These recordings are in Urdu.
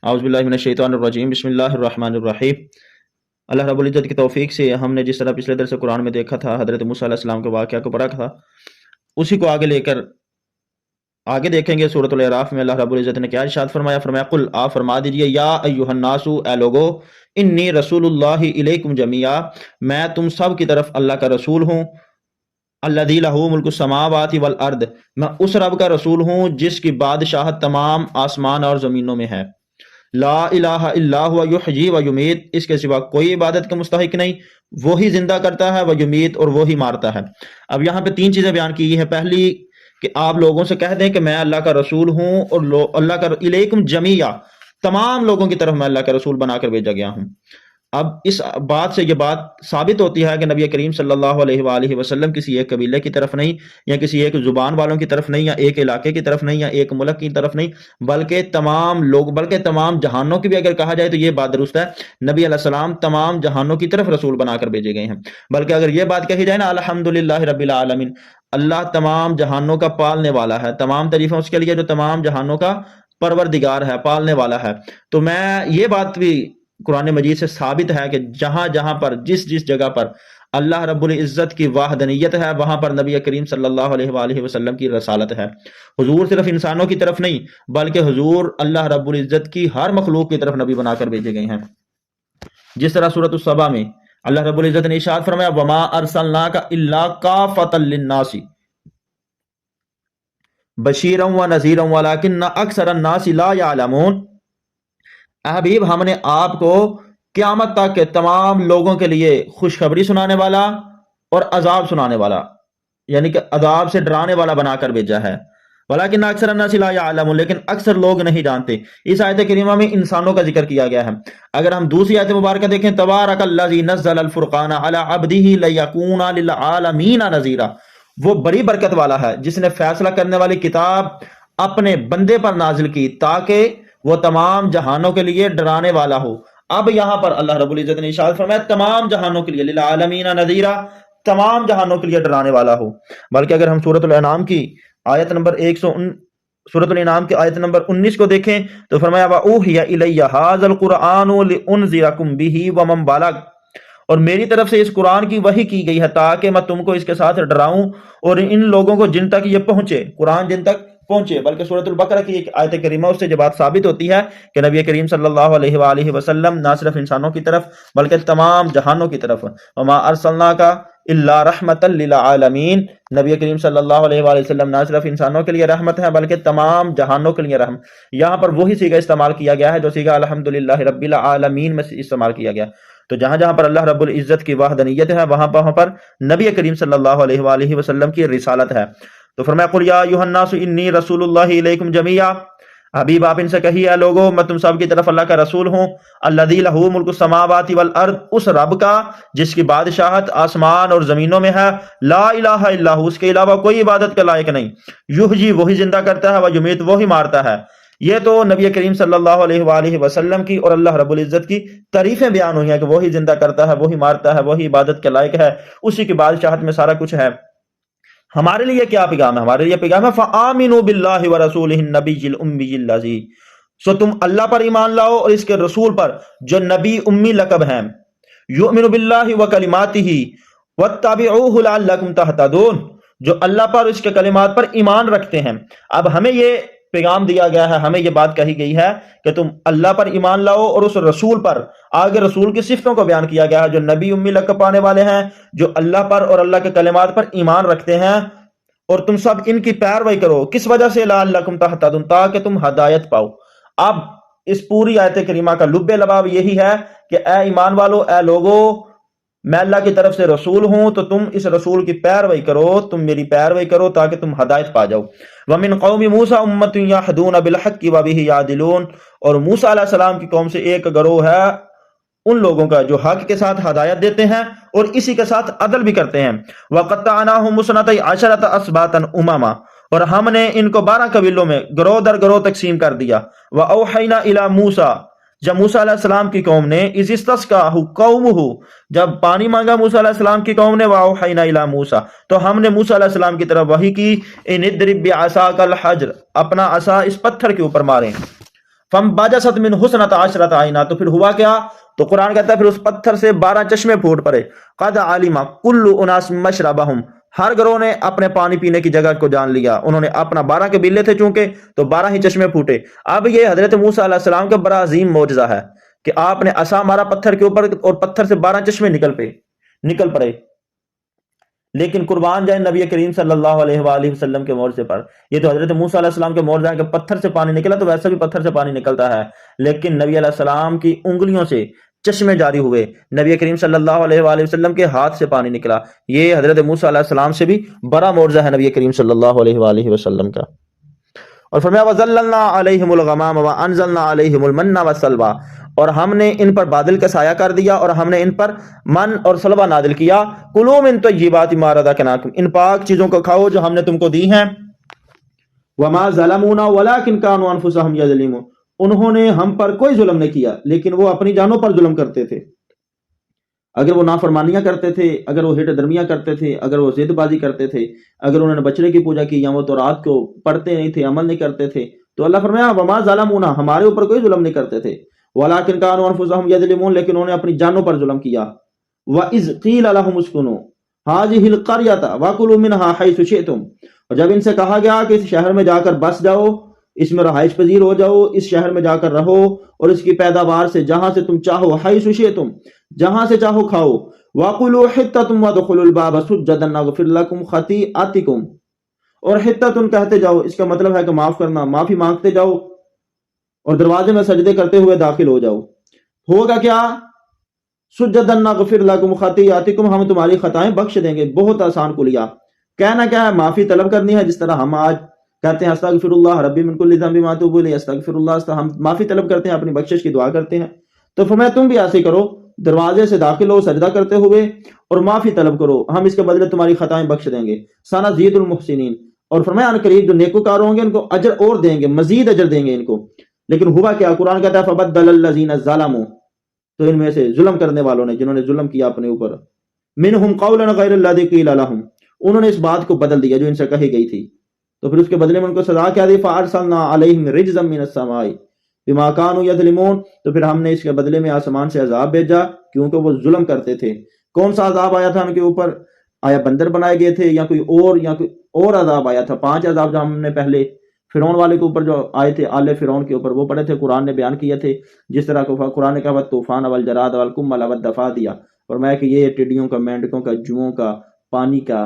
اعوذ باللہ من الشیطان الرجیم، بسم اللہ الرحمن الرحیم۔ اللہ رب العزت کی توفیق سے ہم نے جس طرح پچھلے درس قرآن میں دیکھا تھا، حضرت موسیٰ علیہ السلام کے واقعہ کو پڑھا تھا، اسی کو آگے لے کر آگے دیکھیں گے۔ سورۃ الاعراف میں اللہ رب العزت نے کیا ارشاد فرمایا؟ قل آپ فرما دیجئے، یا ایھا الناس، اے لوگو، انی رسول اللہ الیکم جمیعا، میں تم سب کی طرف اللہ کا رسول ہوں۔ الذی لہ ملک السماوات والارض، میں اس رب کا رسول ہوں جس کی بادشاہت تمام آسمان اور زمینوں میں ہے۔ لا الہ الا ہوا یحیی و یمیت، اس کے سوا کوئی عبادت کا مستحق نہیں، وہی زندہ کرتا ہے، و یمیت، اور وہی مارتا ہے۔ اب یہاں پہ تین چیزیں بیان کی ہے۔ پہلی کہ آپ لوگوں سے کہہ دیں کہ میں اللہ کا رسول ہوں، اور اللہ کا الیکم جمیعا، تمام لوگوں کی طرف میں اللہ کا رسول بنا کر بھیجا گیا ہوں۔ اب اس بات سے یہ بات ثابت ہوتی ہے کہ نبی کریم صلی اللہ علیہ وآلہ وسلم کسی ایک قبیلے کی طرف نہیں، یا کسی ایک زبان والوں کی طرف نہیں، یا ایک علاقے کی طرف نہیں، یا ایک ملک کی طرف نہیں، بلکہ تمام لوگ، بلکہ تمام جہانوں کی بھی اگر کہا جائے تو یہ بات درست ہے، نبی علیہ السلام تمام جہانوں کی طرف رسول بنا کر بھیجے گئے ہیں۔ بلکہ اگر یہ بات کہی جائے نا، الحمدللہ رب العالمین، اللہ تمام جہانوں کا پالنے والا ہے، تمام تعریفیں اس کے لیے جو تمام جہانوں کا پروردگار ہے، پالنے والا ہے۔ تو میں یہ بات بھی قرآن مجید سے ثابت ہے کہ جہاں جہاں پر جس جگہ پر اللہ رب العزت کی وحدانیت ہے، وہاں پر نبی کریم صلی اللہ علیہ وآلہ وسلم کی رسالت ہے۔ حضور صرف انسانوں کی طرف نہیں، بلکہ حضور اللہ رب العزت کی ہر مخلوق کی طرف نبی بنا کر بھیجے گئے ہیں۔ جس طرح سورۃ السبا میں اللہ رب العزت نے ارشاد فرمایا، وما ارسلناک الا کافۃ للناس بشیرا ونذیرا ولکن اکثر الناس لا یعلمون۔ اے حبیب، ہم نے آپ کو قیامت تک کے تمام لوگوں کے لیے خوشخبری سنانے والا اور عذاب سنانے والا، یعنی کہ عذاب سے ڈرانے والا بنا کر بھیجا ہے۔ ولیکن اکثر الناس لا یعلمون، لیکن اکثر لوگ نہیں جانتے۔ اس آیت کریمہ میں انسانوں کا ذکر کیا گیا ہے۔ اگر ہم دوسری آیت مبارکہ دیکھیں، تبارک الذی نزل الفرقان علی عبدہ لیکون للعالمین نذیرا، وہ بڑی برکت والا ہے جس نے فیصلہ کرنے والی کتاب اپنے بندے پر نازل کی تاکہ وہ تمام جہانوں کے لیے ڈرانے والا ہو۔ اب یہاں پر اللہ رب العزت نے ارشاد فرمایا تمام جہانوں کے لیے، للعالمین نذیرا، تمام جہانوں کے لیے ڈرانے والا ہو۔ بلکہ اگر ہم سورۃ الانعام کی آیت نمبر 19 کو دیکھیں تو فرمایا وَأُوحِيَ إِلَيَّ هَذَا الْقُرْآنُ لِأُنذِرَكُم بِهِ وَمَن بَلَغَ، اور میری طرف سے اس قرآن کی وحی کی گئی ہے تاکہ میں تم کو اس کے ساتھ ڈراؤں اور ان لوگوں کو جن تک یہ پہنچے، قرآن جن تک پہنچے۔ بلکہ سورۃ البقرہ کی ایک آیت کریمہ اس سے جو بات ثابت ہوتی ہے کہ نبی کریم صلی اللہ علیہ وآلہ وسلم نہ صرف انسانوں کی طرف بلکہ تمام جہانوں کی طرف، وما ارسلناک الا رحمۃ للعالمین، نبی کریم صلی اللہ علیہ وآلہ وسلم نہ صرف انسانوں کے لیے رحمت ہے بلکہ تمام جہانوں کے لیے رحمت۔ یہاں پر وہی صیغہ استعمال کیا گیا ہے جو صیغہ الحمدللہ رب العالمین میں استعمال کیا گیا۔ تو جہاں جہاں پر اللہ رب العزت کی وحدانیت ہے، وہاں پر نبی کریم صلی اللہ علیہ وآلہ وسلم کی رسالت ہے۔ تو فرمایا قل یا ایھا الناس انی رسول اللہ الیکم جمیعا، حبیب آپ ان سے کہیے، اے لوگو، میں تم سب کی طرف اللہ کا رسول ہوں۔ الذی لہ ملک السماوات والارض، اس رب کا جس کی بادشاہت آسمان اور زمینوں میں ہے۔ لا الہ الا ہو، اس کے علاوہ کوئی عبادت کا لائق نہیں۔ یحیی، وہی زندہ کرتا ہے، و یمیت، وہی مارتا ہے۔ یہ تو نبی کریم صلی اللہ علیہ وآلہ وسلم کی اور اللہ رب العزت کی تعریفیں بیان ہوئی ہیں کہ وہی زندہ کرتا ہے، وہی مارتا ہے، وہی عبادت کے لائق ہے، اسی کی بادشاہت میں سارا کچھ ہے۔ ہمارے لیے کیا پیغام ہے؟ ہمارے لیے پیغام ہے فآمنوا باللہ ورسولہ النبی الامی الذی، سو تم اللہ پر ایمان لاؤ اور اس کے رسول پر جو نبی امی لقب ہیں۔ یؤمن باللہ وکلماتہ واتبعوہ لعلکم تہتدون، جو اللہ پر اس کے کلمات پر ایمان رکھتے ہیں۔ اب ہمیں یہ پیغام دیا گیا ہے، ہمیں یہ بات کہی گئی ہے کہ تم اللہ پر ایمان لاؤ اور اس رسول پر، آگے رسول کی صفتوں کو بیان کیا گیا ہے جو نبی امی لقب پانے والے ہیں، جو اللہ پر اور اللہ کے کلمات پر ایمان رکھتے ہیں، اور تم سب ان کی پیروی کرو۔ کس وجہ سے؟ لعلکم تہتدون، تاکہ تم ہدایت پاؤ۔ اب اس پوری آیت کریمہ کا لب لباب یہی ہے کہ اے ایمان والو، اے لوگو، میں اللہ کی طرف سے رسول ہوں، تو تم اس رسول کی پیروی کرو، تم میری پیروی کرو تاکہ تم ہدایت پا جاؤ۔ وَمِن قَوْمِ مُوسَىٰ أُمَّةٌ يَهْدُونَ بِالْحَقِّ وَبِهِ يَعْدِلُونَ، اور موسیٰ علیہ السلام کی قوم سے ایک گروہ ہے ان لوگوں کا جو حق کے ساتھ ہدایت دیتے ہیں اور اسی کے ساتھ عدل بھی کرتے ہیں۔ وَقَطَّعْنَاهُمْ اثْنَتَيْ عَشَرَةَ أَسْبَاطًا أُمَمًا، اور ہم نے ان کو 12 قبیلوں میں گروہ در گروہ تقسیم کر دیا۔ وَأَوْحَيْنَا إِلَىٰ مُوسَىٰ، جب موسیٰ علیہ السلام کی قوم نے، اذ استسقاہ قومہ، جب پانی مانگا موسیٰ علیہ السلام کی قوم نے، وَأَوْحَيْنَا إِلَىٰ مُوسَىٰ، تو ہم نے موسیٰ علیہ السلام کی طرف وحی کی، اِنِ اضْرِب بِعَصَاكَ الْحَجْرَ، اپنا عصا اس پتھر کے اوپر ماریں۔ فَانْبَجَسَتْ مِنْ حُسْنَةَ عَشْرَةَ عَيْنًا، تو پھر ہوا کیا؟ تو قرآن کہتا ہے پھر اس پتھر سے 12 چشمے پھوٹ پڑے. قَدْ عَلِمَ كُلُّ أُنَاسٍ مَشْرَبَهُمْ، ہر گروہ نے اپنے پانی پینے کی جگہ کو جان لیا. انہوں نے اپنا 12 قبیلے تھے چونکہ، تو 12 ہی چشمے پھوٹے. اب یہ حضرت موسیٰ علیہ السلام کا بڑا عظیم معجزہ ہے کہ آپ نے عصا مارا پتھر کے اوپر اور پتھر سے 12 چشمے نکل پڑے. لیکن قربان جائے نبی کریم صلی اللہ علیہ وآلہ وسلم کے معجزے پر. یہ تو حضرت موسیٰ علیہ السلام کے معجزہ ہے کہ پتھر سے پانی نکلا، تو ویسا بھی پتھر سے پانی نکلتا ہے، لیکن نبی علیہ السلام کی انگلیوں سے چشمے جاری ہوئے، نبی کریم صلی اللہ علیہ وآلہ وسلم کے ہاتھ سے پانی نکلا. یہ حضرت موسیٰ علیہ السلام سے بھی بڑا معجزہ ہے نبی کریم صلی اللہ علیہ وآلہ وسلم کا. اور فرمایا وَظَلَّلْنَا عَلَيْهِمُ الْغَمَامَ وَأَنزَلْنَا عَلَيْهِمُ الْمَنَّ وَالسَّلْوَىٰ، اور ہم نے ان پر بادل کا سایہ کر دیا اور ہم نے ان پر من اور سلوہ نازل کیا. کُلُوا مِن طَیِّبَاتِ مَا رَزَقْنَاکُمْ، ان پاک چیزوں کو کھاؤ جو ہم نے تم کو دی ہیں. وَمَا ظَلَمُونَا وَلَٰكِن كَانُوا أَنفُسَهُمْ يَظْلِمُونَ، انہوں نے ہم پر کوئی ظلم نہیں کیا لیکن وہ اپنی جانوں پر ظلم کرتے تھے. اگر وہ نافرمانیاں کرتے تھے، اگر وہ ہٹ درمیاں کرتے تھے، اگر وہ ضد بازی کرتے تھے، اگر انہوں نے بچڑے کی پوجا کی یا وہ تورات کو پڑھتے نہیں تھے، عمل نہیں کرتے تھے، تو اللہ فرمایا وما ظلمونا، ہمارے اوپر کوئی ظلم نہیں کرتے تھے. ولکن كانوا انفسهم يظلمون، لیکن انہوں نے اپنی جانوں پر ظلم کیا. واذ قیل لهم اسكنوا هذه القرية وكلوا منها حيث شئتم، اور جب ان سے کہا گیا کہ اس شہر میں جا کر بس جاؤ، اس میں رہائش پذیر ہو جاؤ، اس شہر میں جا کر رہو اور اس کی پیداوار سے جہاں سے تم چاہو، حیث شئتم، جہاں سے چاہو کھاؤ. وَقُلُوا حِطَّةٌ وَادْخُلُوا الْبَابَ سُجَّدًا نَغْفِرْ لَكُمْ خَطِیئَاتِکُم، اور حِطَّةٌ کہتے جاؤ، اس کا مطلب ہے کہ معاف کرنا، معافی مانگتے جاؤ اور دروازے میں سجدے کرتے ہوئے داخل ہو جاؤ. ہوگا کیا؟ سُجَّدًا نَغْفِرْ لَكُمْ خَطِیئَاتِکُم، ہم تمہاری خطائیں بخش دیں گے. بہت آسان کلیہ. کہنا کیا ہے؟ معافی طلب کرنی ہے، جس طرح ہم آج کہتے ہیں استغفر اللہ ربی من کل ذنب واتوب الیہ، استغفر اللہ، ہم معافی طلب کرتے ہیں، اپنی بخشش کی دعا کرتے ہیں. تو فرمایا تم بھی ایسے کرو، دروازے سے داخل ہو سجدہ کرتے ہوئے اور معافی طلب کرو، ہم اس کے بدلے تمہاری خطائیں بخش دیں گے. سنزید المحسنین، اور فرمایا ان قریب جو نیکوکار ہوں گے ان کو اجر اور دیں گے، مزید اجر دیں گے ان کو. لیکن ہوا کیا؟ قرآن کہتا ہے فبدل الذین ظلموا، تو ان میں سے ظلم کرنے والوں نے، جنہوں نے ظلم کیا اپنے اوپر، منہم قولا غیر الذی قیل لہم، انہوں نے اس بات کو بدل دیا جو ان سے کہی گئی تھی. تو پھر اس کے بدلے میں ان کو سزا کیا دی؟ فارسلنا علیہم رجزا من السماء بما كانوا یظلمون، تو پھر ہم نے اس کے بدلے میں آسمان سے عذاب بھیجا کیونکہ وہ ظلم کرتے تھے. کون سا عذاب آیا تھا ان کے اوپر؟ آیا بندر بنائے گئے تھے یا کوئی اور عذاب آیا تھا؟ 5 عذاب جو ہم نے پہلے فرعون والے کے اوپر جو آئے تھے، آل فرعون کے اوپر، وہ پڑھے تھے، قرآن نے بیان کیے تھے. جس طرح کو قرآن نے کہا طوفان والجراد والقمل والضفادع، اور میں کہ یہ ٹڈیوں کا، مینڈکوں کا، جوؤں کا، پانی کا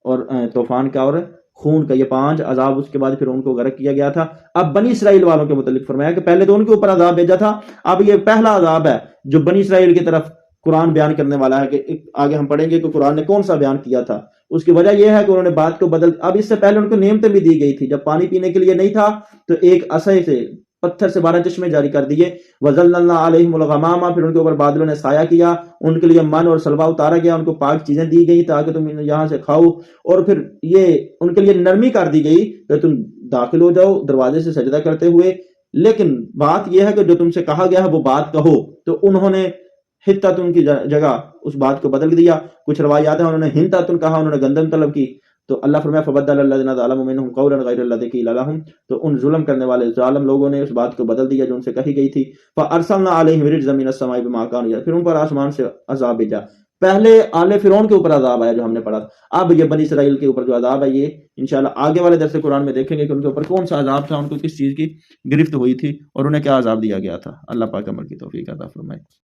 اور طوفان کا اور خون کا، یہ 5 عذاب اس کے بعد پھر ان کو غرق کیا گیا تھا. اب بنی اسرائیل والوں کے متعلق فرمایا کہ پہلے تو ان کے اوپر عذاب بھیجا تھا، اب یہ پہلا عذاب ہے جو بنی اسرائیل کی طرف قرآن بیان کرنے والا ہے. کہ آگے ہم پڑھیں گے کہ قرآن نے کون سا بیان کیا تھا. اس کی وجہ یہ ہے کہ انہوں نے بات کو بدل، اب اس سے پہلے ان کو نعمتیں بھی دی گئی تھی. جب پانی پینے کے لیے نہیں تھا تو ایک عصا سے پتھر سے 12 چشمے جاری کر دیے. وَظَلَّلْنَا عَلَيْهِمُ الْغَمَامَ، پھر ان کے اوپر بادلوں نے سایہ کیا، ان کے لیے من اور سلوہ اتارا گیا، ان کو پاک چیزیں دی گئی تاکہ تم یہاں سے کھاؤ، اور پھر یہ ان کے لیے نرمی کر دی گئی کہ تم داخل ہو جاؤ دروازے سے سجدہ کرتے ہوئے. لیکن بات یہ ہے کہ جو تم سے کہا گیا ہے وہ بات کہو. تو انہوں نے حتتن کی جگہ اس بات کو بدل دیا. کچھ روایات ہیں انہوں نے ہنتتن کہا، انہوں نے گندم طلب کی. تو اللہ فرمایا فبدل الذین ظلموا منهم قولا غیر الذی قیل لهم، تو ان ظلم کرنے والے ظالم لوگوں نے اس بات کو بدل دیا جو ان سے کہی گئی تھی. فارسلنا علیہم رجزا من السماء بما كانوا، پھر ان پر آسمان سے عذاب بھیجا. پہلے آل فرعون کے اوپر عذاب آیا جو ہم نے پڑھا. اب یہ بنی اسرائیل کے اوپر جو عذاب ہے، یہ انشاءاللہ آگے والے درس قرآن میں دیکھیں گے کہ ان کے اوپر کون سا عذاب تھا، ان کو کس چیز کی گرفت ہوئی تھی اور انہیں کیا عذاب دیا گیا تھا. اللہ پاک عمل کی توفیق عطا فرمائے.